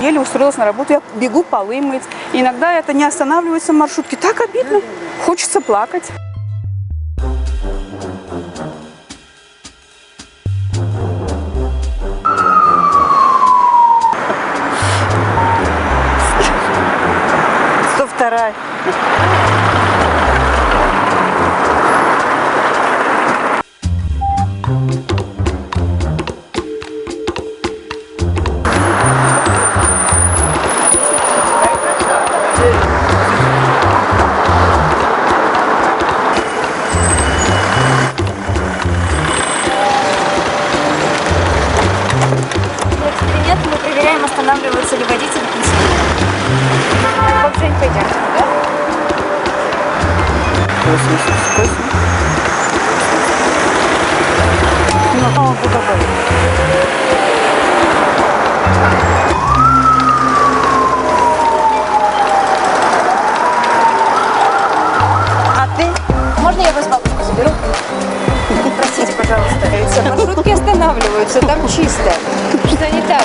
Еле устроилась на работу, я бегу полы мыть. Иногда это не останавливается в маршрутке. Так обидно. Хочется плакать. Вторая. Эксперимент, мы проверяем, останавливаются ли водители пенсионеры. Вот, Жень, пойдемте, да? 88. Ну, А ты? Можно я вас бабушку заберу? Простите, пожалуйста. Маршрутки останавливаются, там чисто. Что не так?